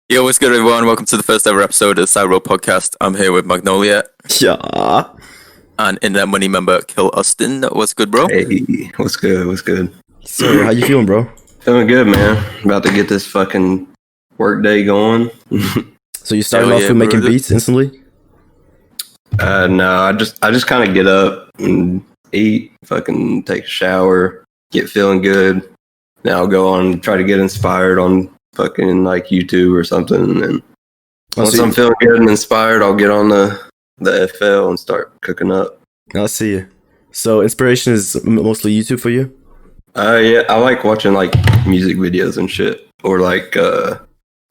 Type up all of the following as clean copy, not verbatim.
Yo, what's good, everyone? Welcome to the first ever episode of the SideReal podcast. I'm here with Magnolia Yeah. and Internet Money member KillAustin. What's good, bro? Hey, what's good? What's good? So, how you feeling, bro? Feeling good, man. About to get this fucking work day going. So you started Hell off yeah, with making brother. beats instantly? No, I just kind of get up and eat, fucking take a shower, get feeling good. Then I'll go on and try to get inspired on fucking like YouTube or something. And then once I'm feeling good and inspired, I'll get on the FL and start cooking up. I see. So inspiration is mostly YouTube for you? Yeah, I like watching like music videos and shit, or like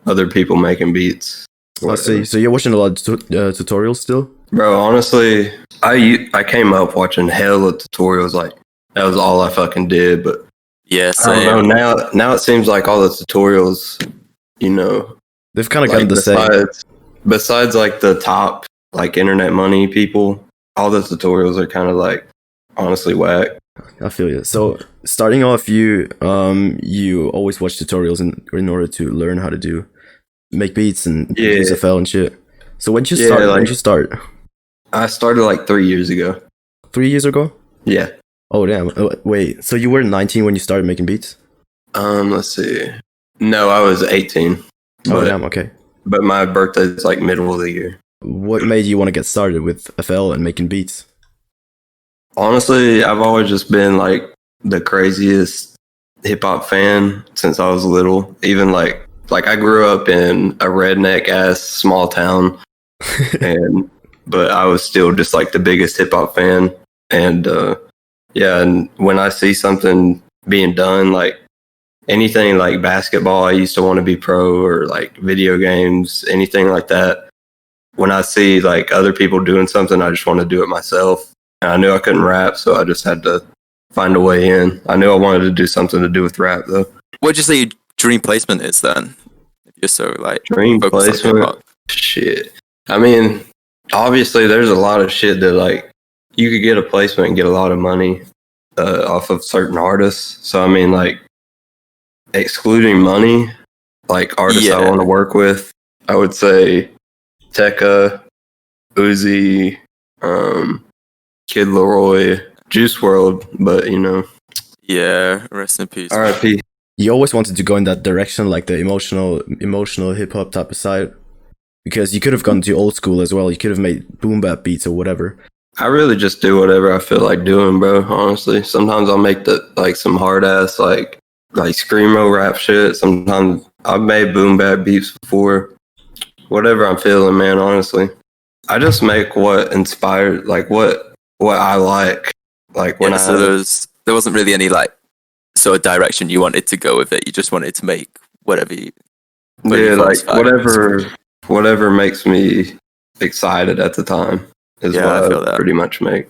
other people making beats. I see. So you're watching a lot of tutorials still? Bro, honestly, I came up watching hella tutorials. Like that was all I fucking did. But Yeah, I don't same. know. Now it seems like all the tutorials, you know, They've kind of like gotten the same. besides like the top like internet money people, all the tutorials are kind of like honestly whack. I feel you. So starting off, you always watch tutorials in order to learn how to make beats and Yeah. use FL and shit. So when did you Yeah, start? When like- did you start? I started like 3 years ago. 3 years ago? Yeah. Oh damn! Wait, so you were 19 when you started making beats? Let's see. No, I was 18. Oh But, damn! Okay. but my birthday's like middle of the year. What made you want to get started with FL and making beats? Honestly, I've always just been like the craziest hip hop fan since I was little. Even like I grew up in a redneck ass small town, but I was still just like the biggest hip hop fan. And yeah, and when I see something being done, like anything like basketball, I used to want to be pro, or like video games, anything like that. When I see like other people doing something, I just want to do it myself. And I knew I couldn't rap, so I just had to find a way in. I knew I wanted to do something to do with rap, though. What'd you say your dream placement is then? If you're so like Dream focused on placement? hip-hop. Shit. I mean, obviously, there's a lot of shit that like you could get a placement and get a lot of money off of certain artists. So I mean, like excluding money, like artists I Yeah. want to work with, I would say Tecca, Uzi, Kid Leroy, Juice World, but you know, Yeah, rest in peace. R.I.P. You always wanted to go in that direction, like the emotional hip hop type of side, because you could have gone to old school as well. You could have made boom bap beats or whatever. I really just do whatever I feel like doing, bro. Honestly, sometimes I'll make some hard ass like screamo rap shit. Sometimes I've made boom bap beats before. Whatever I'm feeling, man. Honestly, I just make what inspired, like what I like. Like when Yeah, so there wasn't really any like sort of direction you wanted to go with it. You just wanted to make whatever you yeah, thought was like fine. whatever makes me excited at the time is Yeah, I what feel I that. pretty much make.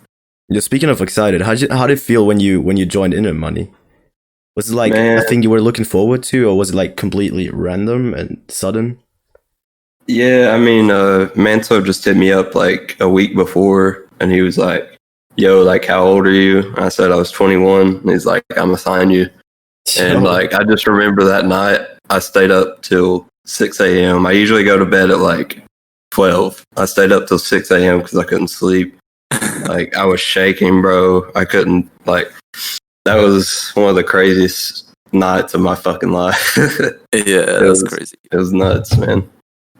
Yeah, speaking of excited, how did it feel when you joined Internet Money? Was it like Man. a thing you were looking forward to, or was it like completely random and sudden? Yeah, I mean, Manso just hit me up like a week before, and he was like, "Yo, like, how old are you?" I said I was 21. And he's like, "I'm gonna sign you." And like, I just remember that night, I stayed up till 6 a.m. I usually go to bed at like 12. I stayed up till 6 a.m. because I couldn't sleep. Like, I was shaking, bro. I couldn't, like, that was one of the craziest nights of my fucking life. Yeah, that's crazy. It was nuts, man.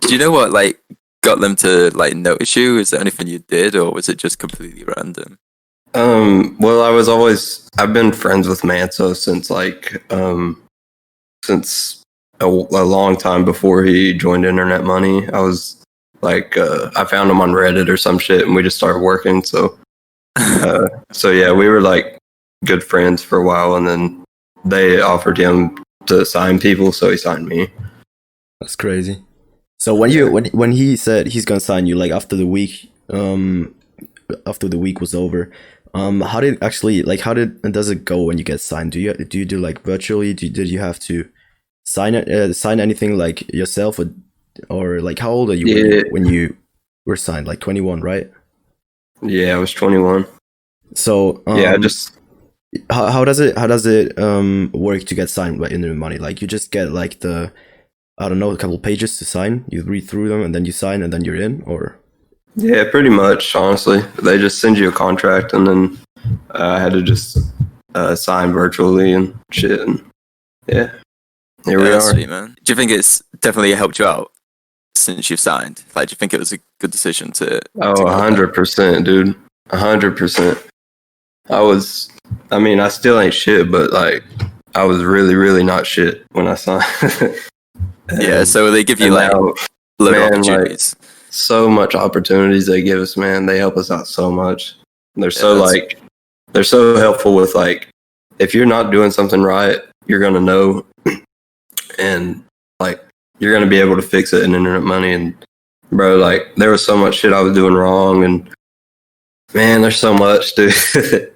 Do you know what like got them to like notice you? Is there anything you did, or was it just completely random? Well, I've been friends with Manso since like, since a long time before he joined Internet Money. I was like, I found him on Reddit or some shit, and we just started working. So yeah, we were like good friends for a while, and then they offered him to sign people, so he signed me. That's crazy. So when he said he's gonna sign you, like after the week was over, how did actually like does it go when you get signed? Do you do like virtually? Did you have to sign anything like yourself, or like how old are you Yeah. when you were signed? Like 21, right? Yeah, I was 21. So Yeah, I just how does it work to get signed by Internet Money? Like you just get like the I don't know, a couple pages to sign. You read through them and then you sign and then you're in, or Yeah, pretty much. Honestly, they just send you a contract, and then I had to just sign virtually and shit. And yeah, here we that's are. sweet, man. Do you think it's definitely helped you out since you've signed? Like, do you think it was a good decision to? Oh, to go there? 100%, dude. 100%. I mean, I still ain't shit, but like, I was really, really not shit when I signed. Yeah, so they give you and like now, load of man, opportunities. so much opportunities they give us, man. They help us out so much. They're so that's- they're so helpful with like, if you're not doing something right, you're gonna know, and like, you're gonna be able to fix it in internet money. And bro, like, there was so much shit I was doing wrong, and man, there's so much, dude.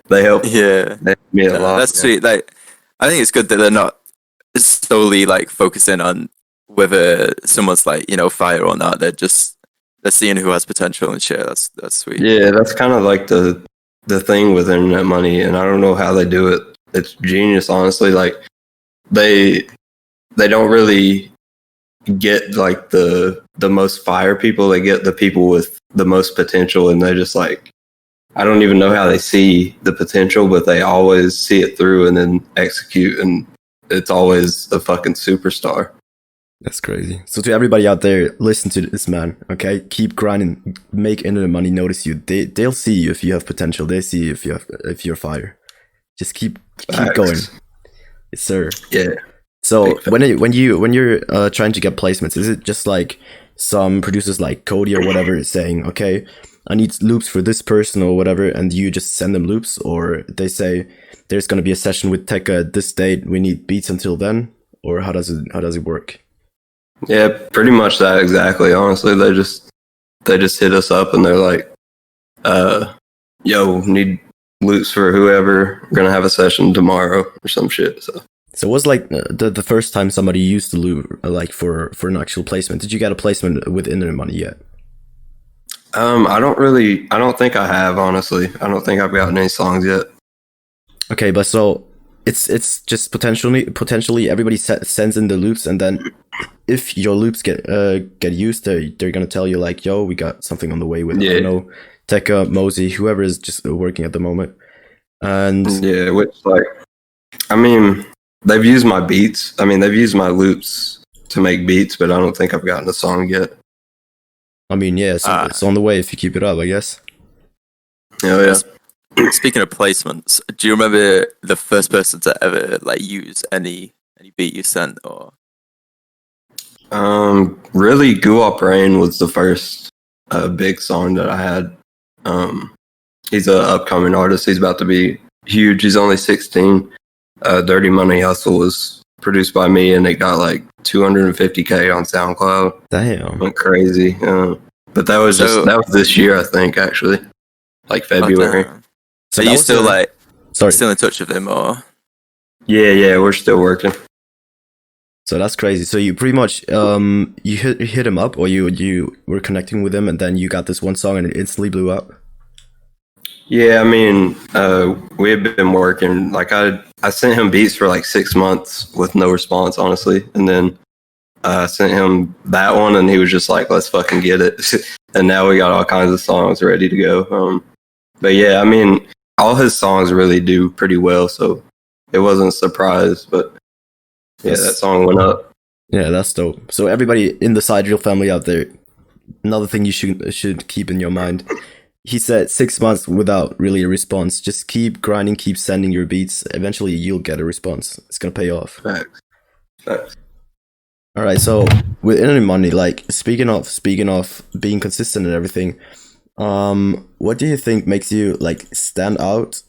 They help. yeah, They help me a lot. that's man. sweet. Like, I think it's good that they're not solely like focusing on whether someone's like fire or not. They're seeing who has potential and shit. That's sweet. Yeah, that's kind of like the thing with internet money, and I don't know how they do it. It's genius, honestly. Like, they don't really get like the most fire people. They get the people with the most potential, and they just like, I don't even know how they see the potential, but they always see it through and then execute, and it's always a fucking superstar. that's crazy. So to everybody out there, listen to this man. Okay, keep grinding, make internet money notice you. They'll see you if you have potential. They see if you're fire. Just keep Facts. going, yes, sir. Yeah. So Big when you're trying to get placements, is it just like some producers like Cody or whatever is saying, okay, I need loops for this person or whatever, and you just send them loops, or they say there's gonna be a session with Tecca at this date, we need beats until then, or how does it work? Yeah, pretty much that exactly. Honestly, they just hit us up and they're like, yo, need loops for whoever. We're gonna have a session tomorrow or some shit. So it was like the first time somebody used the loop like for an actual placement. Did you get a placement with internet money yet? I don't think I have, honestly. I don't think I've gotten any songs yet. Okay, but so it's just potentially everybody sends in the loops, and then if your loops get used, they're gonna tell you like, yo, we got something on the way with, I don't know, Tecca, Mosey, whoever is just working at the moment. And Yeah, which like, I mean, they've used my beats. I mean, they've used my loops to make beats, but I don't think I've gotten a song yet. I mean, yeah, so it's on the way if you keep it up, I guess. Oh yeah. Speaking of placements, do you remember the first person to ever like use any beat you sent? Or Really, Goo Up Rain was the first big song that I had. He's an upcoming artist. He's about to be huge. He's only 16. Dirty Money Hustle was produced by me, and it got like 250K on SoundCloud. Damn. Went crazy. But that was this year, I think, actually, like February. So that you was still sorry. still in touch with him, or Yeah, we're still working. So that's crazy. So you pretty much you hit him up, or you were connecting with him, and then you got this one song and it instantly blew up. Yeah, I mean, we had been working. Like, I sent him beats for like 6 months with no response, honestly, and then I sent him that one, and he was just like, "Let's fucking get it." And now we got all kinds of songs ready to go. But yeah, I mean, all his songs really do pretty well, so it wasn't a surprise. But yeah, that song went up. Yeah, that's dope. So everybody in the SideReal family out there, another thing you should keep in your mind. He said 6 months without really a response. Just keep grinding, keep sending your beats. Eventually, you'll get a response. It's gonna pay off. Facts. All right. So with internet money, like speaking of being consistent and everything, what do you think makes you like stand out?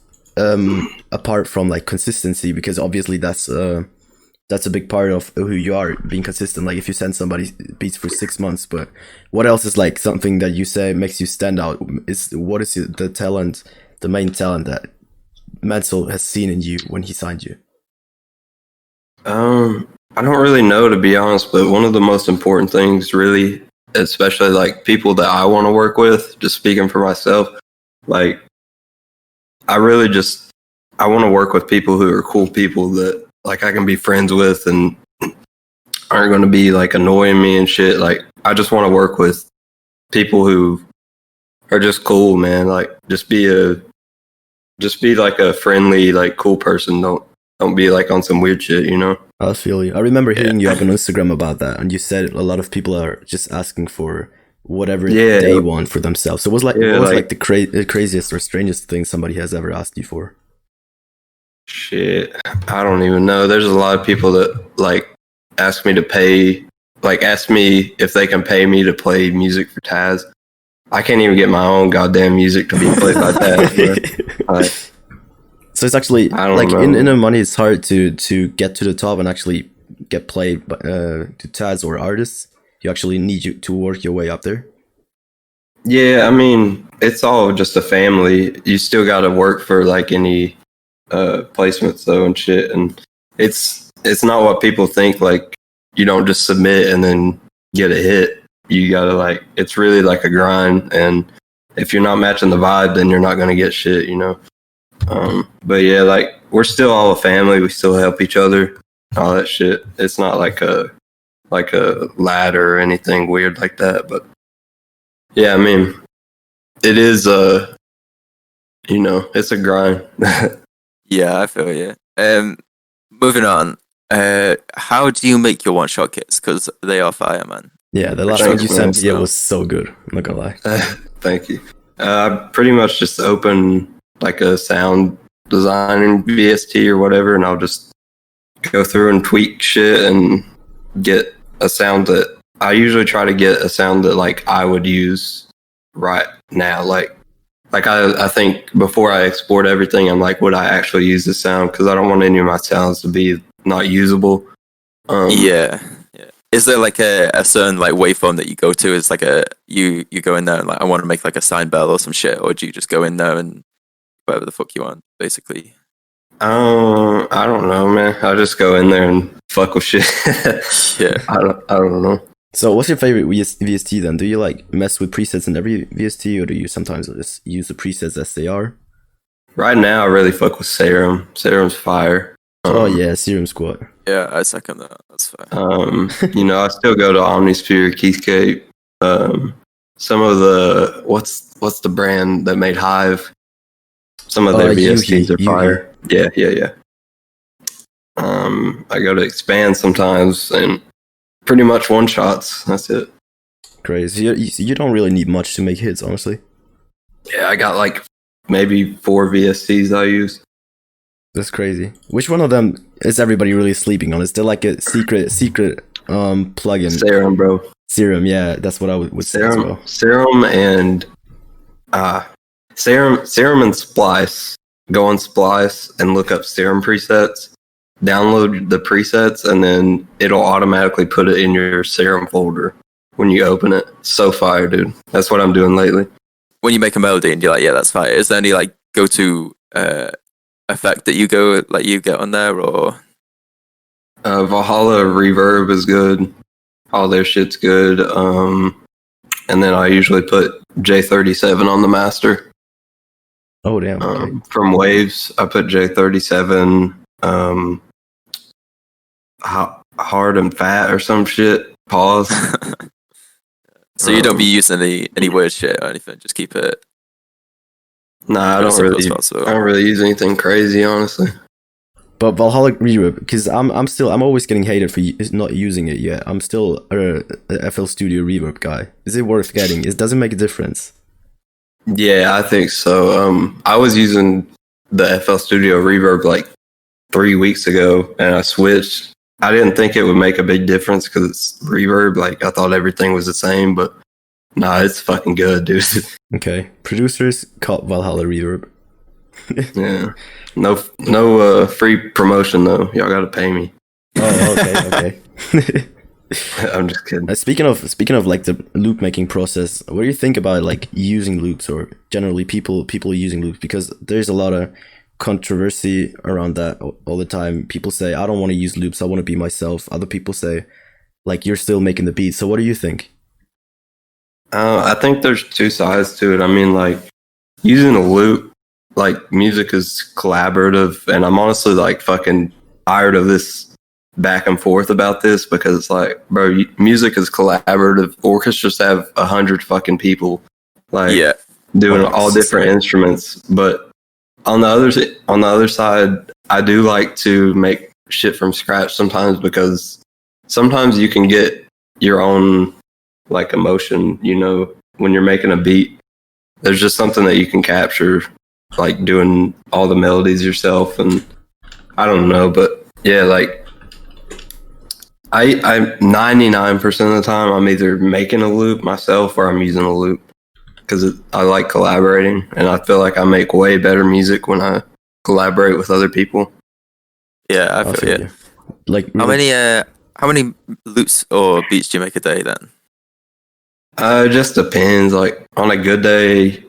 Apart from like consistency, because obviously that's a big part of who you are, being consistent. Like if you send somebody beats for 6 months, but what else is like something that you say makes you stand out? What is the talent, the main talent that Mansell has seen in you when he signed you? I don't really know, to be honest, but one of the most important things, really, especially like people that I want to work with, just speaking for myself, like I want to work with people who are cool people that like I can be friends with, and aren't going to be like annoying me and shit. Like, I just want to work with people who are just cool, man. Like, just be like a friendly, like cool person. Don't be like on some weird shit, you know? I feel you. I remember hearing you up on Instagram about that, and you said a lot of people are just asking for whatever they want for themselves. So what was like the craziest or strangest thing somebody has ever asked you for? Shit, I don't even know. There's a lot of people that like ask me if they can pay me to play music for Taz. I can't even get my own goddamn music to be played by Taz. Like, so it's actually like in the money, it's hard to get to the top and actually get played to Taz or artists. You actually need to work your way up there. Yeah, I mean, it's all just a family. You still got to work for like any placements though and shit, and it's not what people think. Like, you don't just submit and then get a hit. You gotta like, it's really like a grind, and if you're not matching the vibe, then you're not gonna get shit, you know. But yeah, like, we're still all a family. We still help each other, all that shit. It's not like a ladder or anything weird like that. But yeah, I mean, it is you know, it's a grind. Yeah, I feel you. Moving on. How do you make your one-shot kits? Because they are fire, man. Yeah, the last one you sent me was so good. I'm not gonna lie. Thank you. I pretty much just open like a sound design in VST or whatever, and I'll just go through and tweak shit and get a sound that I usually try to get a sound that like I would use right now. Like I think before I export everything, I'm like, would I actually use this sound? Because I don't want any of my sounds to be not usable. Yeah. Is there like a certain like waveform that you go to? Is like you go in there and like, I want to make like a sine bell or some shit, or do you just go in there and whatever the fuck you want, basically? I don't know, man. I just go in there and fuck with shit. Yeah. I don't know. So what's your favorite VST then? Do you like mess with presets in every VST, or do you sometimes just use the presets as they are? Right now, I really fuck with Serum. Serum's fire. Oh yeah, Serum Squad. Yeah, I second that. That's fair. You know, I still go to Omnisphere, Keyscape. Some of the what's the brand that made Hive? Some of their VSTs are fire. Yeah. I go to Expand sometimes, and pretty much one shots. That's it. Crazy. You don't really need much to make hits, honestly. Yeah, I got like maybe 4 VSTs I use. That's crazy. Which one of them is everybody really sleeping on? Is there like a secret plugin? Serum, bro. Serum, yeah, that's what I would say as well. Serum and Serum and Splice. Go on Splice and look up Serum presets. Download the presets, and then it'll automatically put it in your Serum folder when you open it. So fire, dude. That's what I'm doing lately. When you make a melody and you're like, yeah, that's fire. Is there any like go-to effect that you get on there, or Valhalla reverb is good. All their shit's good. And then I usually put J37 on the master. Oh damn. Okay. From Waves, I put J37 hard and fat or some shit. Pause. So you don't be using any weird shit or anything, just keep it. Nah, I don't really use anything crazy, honestly. But Valhalla reverb, because I'm always getting hated for not using it yet. I'm still a FL Studio reverb guy. Is it worth getting? Does it make a difference? Yeah, I think so. I was using the FL Studio reverb like 3 weeks ago, and I switched. I didn't think it would make a big difference because it's reverb. Like, I thought everything was the same, but nah, it's fucking good, dude. Okay, producers caught Valhalla reverb. Yeah, no free promotion though. Y'all gotta pay me. Oh, okay. I'm just kidding. Speaking of like the loop making process, what do you think about like using loops, or generally people using loops? Because there's a lot of controversy around that all the time. People say, I don't want to use loops, I want to be myself. Other people say, like, you're still making the beat. So what do you think? I think there's two sides to it. I mean, like, using a loop, like, music is collaborative, and I'm honestly like fucking tired of this back and forth about this because it's like, bro, music is collaborative. Orchestras have 100 fucking people, like Yeah. doing all different instruments. But on the other side, I do like to make shit from scratch sometimes because sometimes you can get your own like emotion, you know, when you're making a beat. There's just something that you can capture, like doing all the melodies yourself, and I don't know, but yeah, like I 99% of the time I'm either making a loop myself or I'm using a loop because I like collaborating, and I feel like I make way better music when I collaborate with other people. Yeah, I feel you. Like how many loops or beats do you make a day then? It just depends. Like on a good day,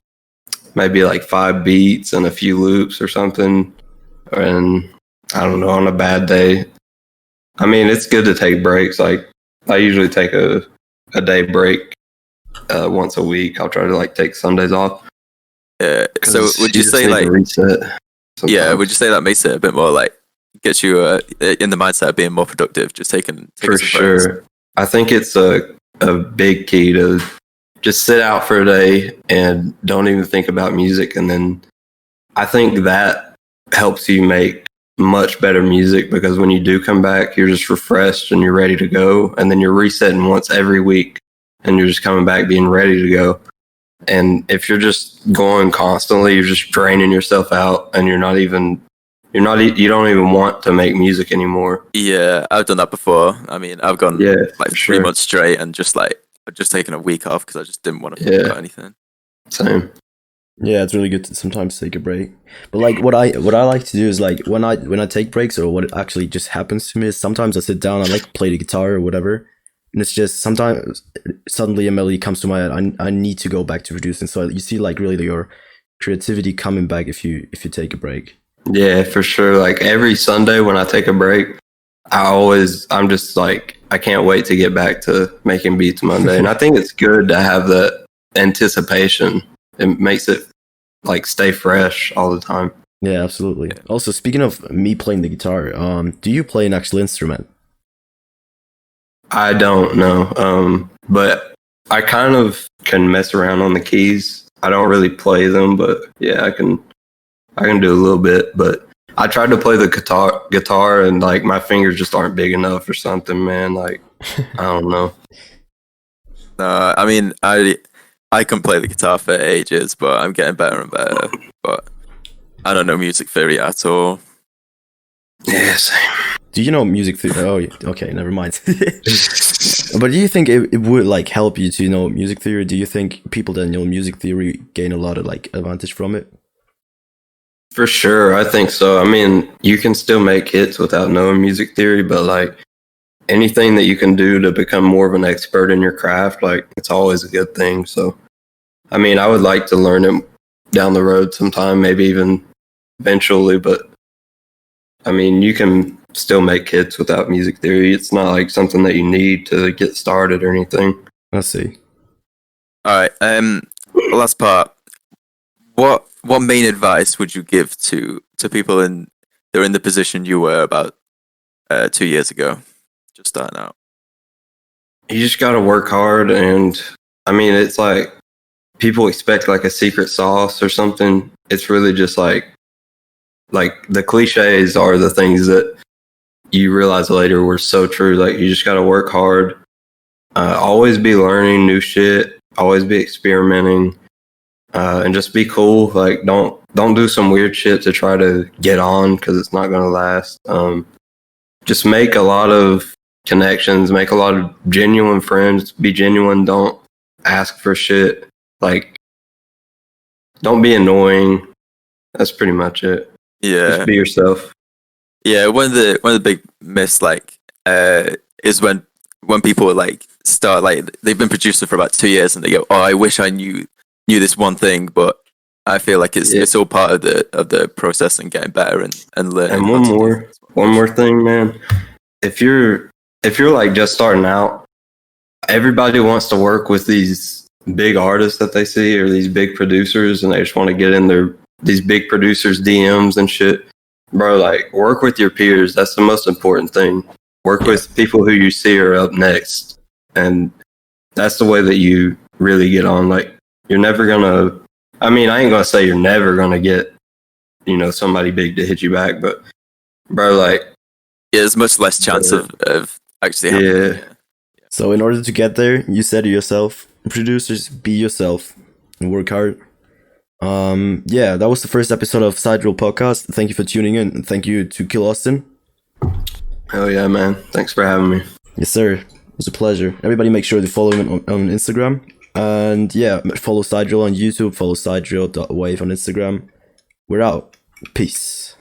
maybe like 5 beats and a few loops or something. And I don't know, on a bad day, I mean, it's good to take breaks. Like I usually take a day break once a week. I'll try to like take Sundays off. Yeah. So would you say like reset? Sometimes. Yeah, would you say that makes it a bit more like gets you in the mindset of being more productive, just taking for sure breaks? I think it's a big key to just sit out for a day and don't even think about music, and then I think that helps you make much better music because when you do come back, you're just refreshed and you're ready to go, and then you're resetting once every week and you're just coming back being ready to go. And if you're just going constantly, you're just draining yourself out, and you don't even want to make music anymore. Yeah, I've done that before. I mean, I've gone like 3 months straight and just taken a week off because I just didn't want to think about anything. Same. Yeah, it's really good to sometimes take a break. But like what I like to do is like when I take breaks, or what actually just happens to me is sometimes I sit down, I like play the guitar or whatever, and it's just sometimes suddenly a melody comes to my head. I need to go back to producing. So you see like really your creativity coming back if you take a break. Yeah, for sure. Like every Sunday when I take a break, I'm just like, I can't wait to get back to making beats Monday. And I think it's good to have that anticipation. It makes it like stay fresh all the time. Yeah, absolutely. Also, speaking of me playing the guitar, do you play an actual instrument? I don't know, but I kind of can mess around on the keys. I don't really play them, but yeah, I can do a little bit. But I tried to play the guitar, and like my fingers just aren't big enough or something, man. Like I don't know. I mean, I can play the guitar for ages, but I'm getting better and better. But I don't know music theory at all. Yeah, same. Do you know music theory? Oh, okay, never mind. But do you think it would like help you to know music theory? Do you think people that know music theory gain a lot of like advantage from it? For sure, I think so. I mean, you can still make hits without knowing music theory, but like anything that you can do to become more of an expert in your craft, like it's always a good thing. So, I mean, I would like to learn it down the road sometime, maybe even eventually, but I mean, you can still make hits without music theory. It's not like something that you need to get started or anything. I see. All right. Last part. What main advice would you give to people they're in the position you were about 2 years ago, just starting out? You just got to work hard, and I mean, it's like people expect like a secret sauce or something. It's really just like the cliches are the things that you realize later were so true. Like you just got to work hard, always be learning new shit, always be experimenting, and just be cool. Like don't do some weird shit to try to get on because it's not gonna last. Just make a lot of connections, make a lot of genuine friends, be genuine, don't ask for shit, like don't be annoying. That's pretty much it. Yeah, just be yourself. Yeah, one of the big myths is when people like start like they've been producing for about 2 years and they go, oh, I wish I knew this one thing, but I feel like it's all part of the process and getting better and learning. And one more thing, man. If you're like just starting out, everybody wants to work with these big artists that they see or these big producers, and they just want to get in these big producers' DMs and shit. Bro, like work with your peers. That's the most important thing. Work with people who you see are up next, and that's the way that you really get on. Like, you're never gonna. I mean, I ain't gonna say you're never gonna get, somebody big to hit you back, but bro, like, Yeah, there's much less chance of actually happening. Yeah. So in order to get there, you said to yourself, producers, be yourself and work hard. Yeah, that was the first episode of SideReal podcast. Thank you for tuning in, and thank you to KillAustin. Hell yeah, man! Thanks for having me. Yes, sir. It was a pleasure. Everybody make sure to follow him on Instagram. And yeah, follow SideReal on YouTube, follow SideReal.wave on Instagram. We're out. Peace.